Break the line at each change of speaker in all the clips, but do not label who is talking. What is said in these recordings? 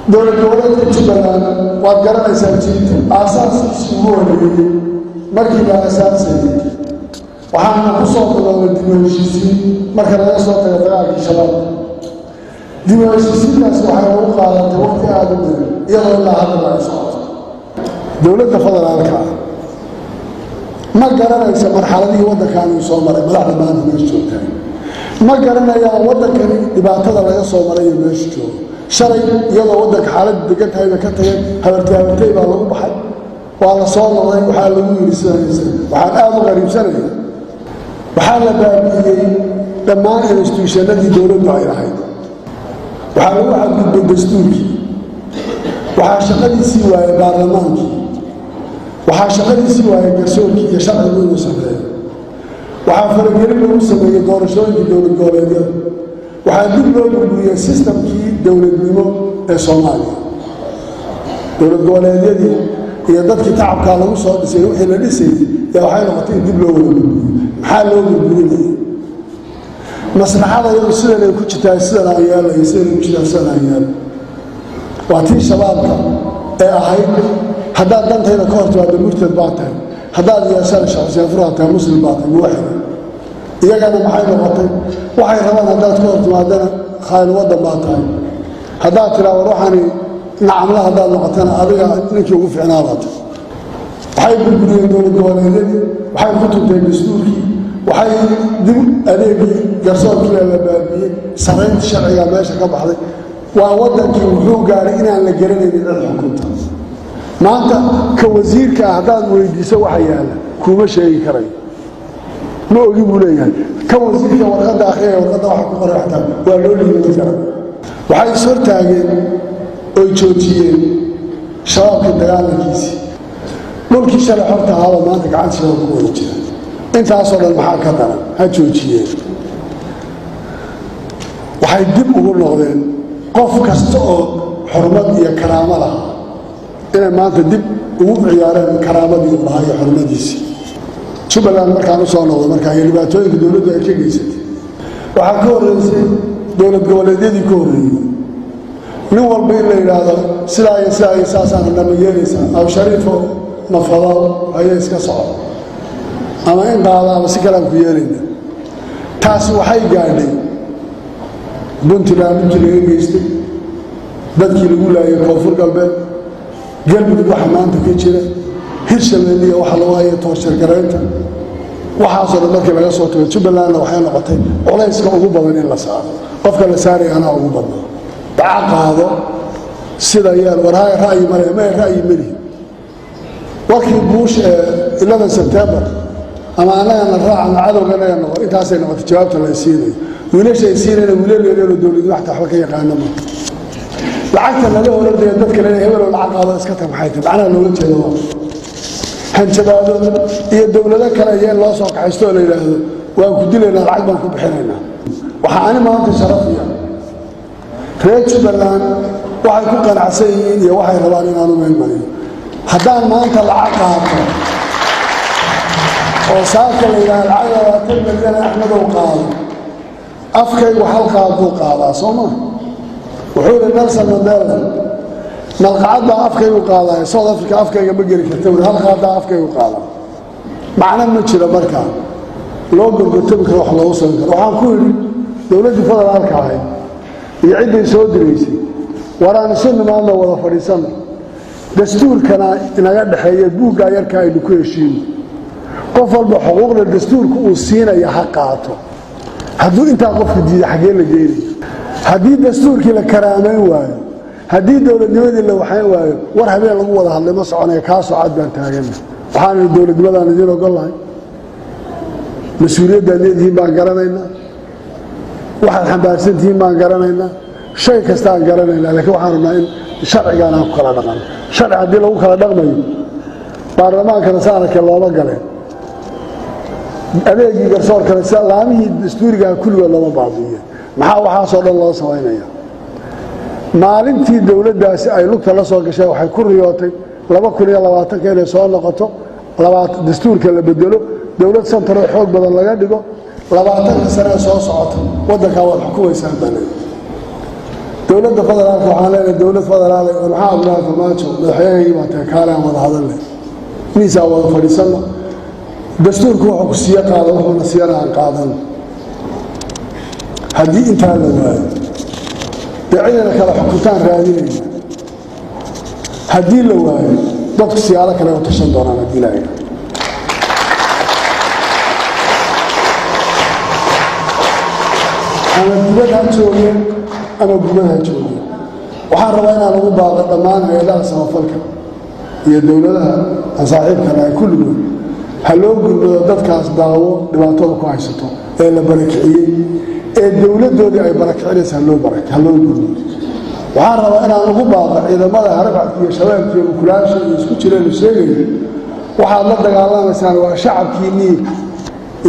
دولة جبلان وقرنا سالجيت أساس سوور مركب أساسي وحنا نصوت لو الديمقراطية مركب نصوت لفرق الشباب ديمقراطية ناس وحنا وقالت وقت هذا يلا الله هذا الصوت دولة فضل عليك ما قرنا يسمى مرحلة دي وده كان يصوم على ملعب ما نمشي ما قرنا يا وده كان يبقى ترى يصوم على يمشي شري يلا ودك حالة دقت هاي بكتة هبرتي بالله بحد وعلى صار الله وحال لوي سنة وحال آمر غريب سنة وحال بابي لما الانستيوشن دي دولة دايرة هيدا وحال واحد بالدستوري وحال شغلي سواء برلماني وحال شغلي سواء قرصوري يشغل لوي سنة وحال فرقين لوي سنة دور شلون دي دولة دولة waxaa dib loo burburiyay systemkii dowladnimo ee Soomaaliya dowlad goboleedyadii iyo dadkii tacabka lagu soo dhisay wixii la dhisay ee waxay noqotay dib loo wada maxaa loo burburiyay maslaxada iyo sida ay ku jirtaa sida ay yeelayeen sida ay ku jirtaa waa tii shabaabka ee ahayd hadda dantayda ka hortaada murtad baatay hadda yeeshaan shakhsiyaad furaata muslim baatay waxay iyagana maxay noqotay waxay rabaan haddaad ka hortimaadana khayl waddan baa tahay haddaad tiraahdo ruuxani nacamla haddaad noqotana adiga ninkii ugu fiicnaa baad waxay burburiyeen dowlad goboleedyadii waxay ku tuntay dastuurkii waxay dib adeegii garsoorkii la baabiyey saraynta sharciga meesha ka baxday waa waddankii wuxuu gaaray inaan la garanaynin cid xukunta maanta ka wasiirka haddaad weydiiso waxa yaala kuma sheegi karayo ما أجيبه ليه كم وزير ورقة أخيرة ورقة واحد قرر حتى وقالوا لي مثلا وحي صرت أجين أيشوتيين شباب كدجال كيسي ملكي شرع حرت هذا ما أنت قاعد شباب كورتي أنت أصل المحاكمة ترى هتشوتيين وحي دب أقول لغدين قف كستو حرمة يا كرامة لها إن ما أنت دب وعيارين كرامة دي ولا هي حرمة ديسي شبلان مركان صانو مركان يلباتوي دولته ay ka geysatay waxa ka horeysay dawlad goboleedyadii ka horeeyay nin walba in la yiraahdo sidaa saasan lama yeelaysa aw shariifo nafado ay iska socdo ama in qaadaba si kala ku yeelayna taas waxay gaadhay buntilaan intii laga geystay dadkii lagu laayay koonfur galbeed galmudug waxa maanta ka jira hirshabeelle waxa loo hayay toorshir gareynta waxaasoo dhan markii laga soo tago Jubbalandna waxay noqotay culayska ugu badan in la saaro qofka la saaray ana ugu badan qaado sida yar waraay ra'yi mari waqti buush 11 September ama ana raacna cadowgana noqon intaasay noqotay jawaabta la siiyay wiilasha siirayna wiilasha dawladda wax taxwa ka yaqaan ma lacagta laga horeeyay dadka la hebel lacag qaado iska tabaxay macnaha loo jeedo hanjabaado iyo dawlado kale ay loo soo kaxaysto la yiraahdo waan ku dileynaa lacag baan ku bixinaynaa waxa aan maanta sharafiya reer Jubbaland waxay ku qanacsan yihiin iyo waxay rabaan inaan u meelmariyo haddaan maanta lacag qaato oo saaka la yiraahdo lacag milyan Axmed oo qaado afkaygu halqaad uu qaadaa Soomaa wuxuu Nelson Mandela malqacad afkaygu qaaday South Africa afkayga ma geli karto halqaad afkaygu qaadaa macna ma jiro marka loo gurgurtay wax loo soo garo waxaan ku yiri dawladda federaalka ahayd iyo ciiday soo direysay waraan sunnaana wada fariisan dastuurkana inaga dhaxeeyo buuga yarka ay ku heshiin qof walba xuquuqda dastuurku uu siinayo ha qaato hadduu inta qofku diiday xagee la geeyay haddii dastuurkii la karaameyn waayo haddii dawladnimadii la waxay waayo war habeen lagu wada hadlay ma soconay ka soo cad baan taagan waxaan dawladnimadan idin ogolahay مسؤولية دليل ما قرنينا واحد حباسين هي ما قرنينا شيء كستان قرنينا لكن وحنا إن شرع جانا كلا دقن شرع دي لو كلا دقني برلمان كان سارك الله ما قرن أبي جرسور كان سلامي دستور جا كل ولا ما بعضيه محاو حاصل الله سوينا maalintii dawladdaasi ay lugta la soo gashay waxay ku riyootay 2020 kale soo noqoto dastuurka la bedelo dawlad santaro xoog badan laga dhigo 20 sano soo socoto wadanka wad xukumaysan baa دولة فضلات وحالنا دولة فضلات والحاب لا فماتوا الحين ما تكالم ولا هذا اللي ميزة ولا فريسنا دستور كوحك السياق هذا وهو نسير عن قاضي هذه انت هذا بعيننا كلا حكوتان رادين هذه لو ضبط السيارة كلا وتشن دونا هذه لا أنا جبتها تشوفين أنا جبتها تشوفين وحرر وين أنا أقول بعض الضمان إلى سوافلك هي الدولة لها أصحاب كنا كل يوم هلو ضد كاس داو دبعتهم كويسته إلا بركعي الدولة دولة أي بركعي هلو برك هلو وحرر وين أنا أقول بعض إذا ما هربت يا شباب في كلاش يسكت لنا شيء وحنا دقالنا مثلا وشعب كيني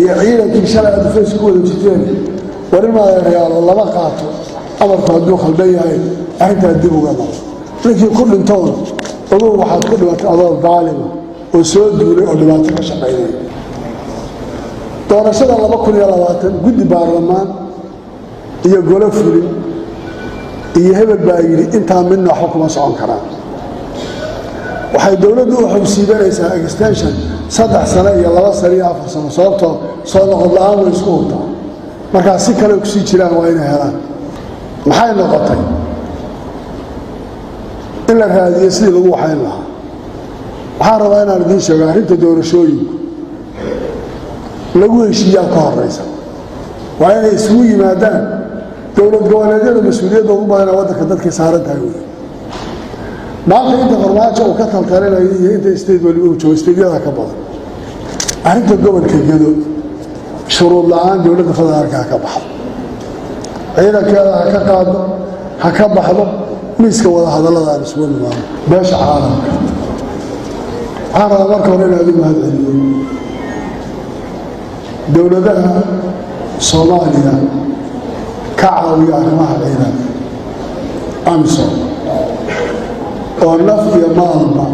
يعيرك في شارع الفيس كود جتين ورما ريال والله ما قاطع أمر فهدوخ البيع أنت هديه قمر لكن كل انتظر أضوه واحد كل وقت أضاء ظالمة وسود دولي أولواتك شقيني دورشد الله بكل يلواتن قد بارلمان يقول فلي يهب الباقي انت منه حكم صعون كرام waxay dawladdu u xubsiibanaysaa extension 3 sano iyo 2 sano iyo 4 sano sababtoo soo noqod la'aan way isku hurtaa marka si kale ku sii jiraan waa inay helaan maxay noqotay in la raadiyo sidii lagu waxayn lahaa waxaan rabaa inaan idiin sheego arrinta doorashooyinku lagu heshiiyaa ka horeysa waa inay isugu yimaadaan dowlad goboleedyada mas-uuliyadda ugu badan waddanka dadkay saaran tahay wey maanta inta farmaajo uu ka taltalinayo iyo inta state wali uu joogo stateyada ka badan arrinta gobolka Gedo shuruud la'aan dowladda federaalka ka baxdo ciidankeeda ha ka qaado ha ka baxdo miiska wada hadallada aan isugu nimaano beesha caalamka waxaan rabaa marka hore inaad u mahadceliyo dowladaha Soomaaliya ka caawiya arrimaha ciidanka AMISOM oo naf iyo maalba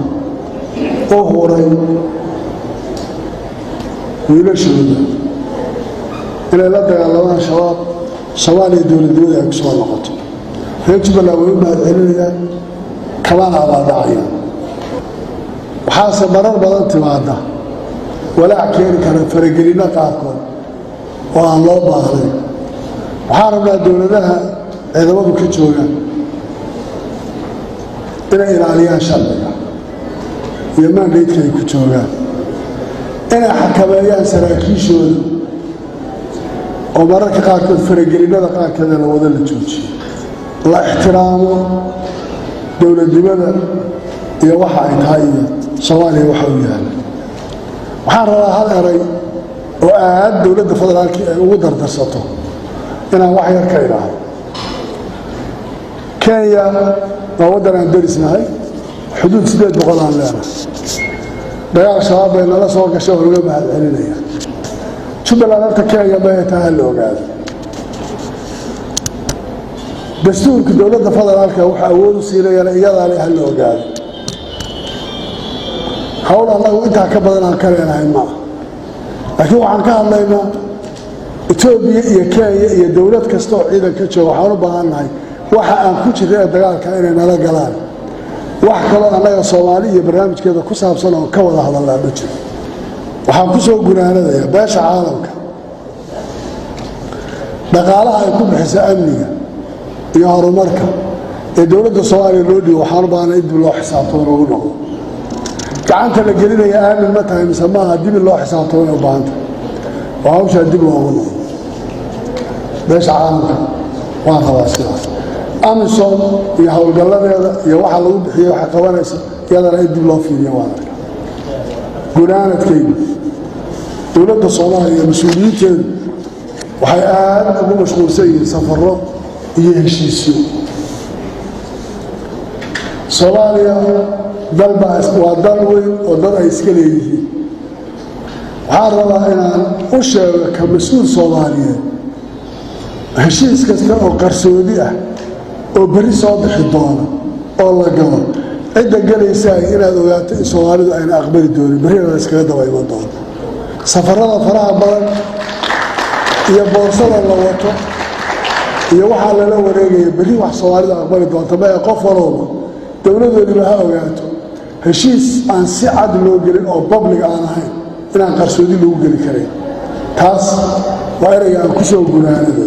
oo horay wiilashooda inay la dagaalamaan shabaab Soomaaliya dowladnimada ay ku soo noqoto reerjubbaland way u mahadcelinayaan kabaan abaadacayaan waxaase marar badan timaada walaac keeni kara faragelino qaarkood oo aan loo baahnayn waxaan rabnaa dowladaha ciidamadu ka joogaan inay ilaaliyaan sharciga iyo mandateeka ay ku joogaan inay xakameeyaan saraakiishooda oo mararka qaarkood faragelinada qaarkeeda la wada la joojiyo la ixtiraamo dowladnimada iyo waxa ay tahay iyo Soomaaliya waxa uu yahay waxaan rabaa hal eray oo aad dowladda federaalka ay ugu dardarsato inaan wax yar ka idhaahdo Kenya waa waddan aan darisnahay xuduud 800 aan leenahay dagaal shabaab ay nala soo gashay oo laga mahadcelinaya Jubbaland horta Kenya bay tahay la ogaado dastuurka dowladda federaalka waxa awood u siinayaan iyada la hal ogaado hawl Allah inta ka badan aan ka leenahay ma laakiin waxaan ka hadlaynaa Ethiopia iyo Kenya iyo dowlad kasta oo ciidan ka jooga waxaan u baahanahay waxa aan ku jiray dagaalka inay nala galaan wax kale anaga Soomaali iyo barnaamijkeeda ku saabsan oo ka wada hadalnaa dhajir waxaan ku soo gunaanadayaa beesha caalamka dhaqaalaha ay ku bixisa amniga iyo horumarka ee dowladda Soomaaliya loo dhigo waxaan u baahanahay dib loo xisaabtamo ugu noqdo gacanta la gelinayo aamin ma tahay mise maaha dib loo xisaabtamo u baahanta waa hawsha dib loogu noqdo beesha caalamka waa rabaa sidaas AMISOM iyo hawlgalladeeda iyo waxa lagu bixiyo waxa qabanaysa iyadana dib loo fiiriyo waa arka gunaanadkeedu dowladda Soomaaliya mas'uuliyiinteedu waxay aad ugu mashquulsan yihiin safarro iyo heshiisyo Soomaaliya dalbaas waa dal weyn oo dad ay iska leeyihiin waxaan rabaa inaan u sheego ka mas'uul Soomaaliyeed heshiis kasta oo qarsoodi ah oo bari soo bixi doona oo la galo cidda galaysa inaad ogaato in Soomaalidu ayna aqbali doonin bari la iskaga daba iman doonto safarada faraha badan iyo boorsada la wato iyo waxaa lala wareegaya berri wax soomaalida aqbali doonta ma ee qof walooba dowladoodiba ha ogaato heshiis aan si cad loo gelin oo public aan ahayn inaan qarsoodi lagu geli karayn taas waa ereyga aan ku soo gunaanada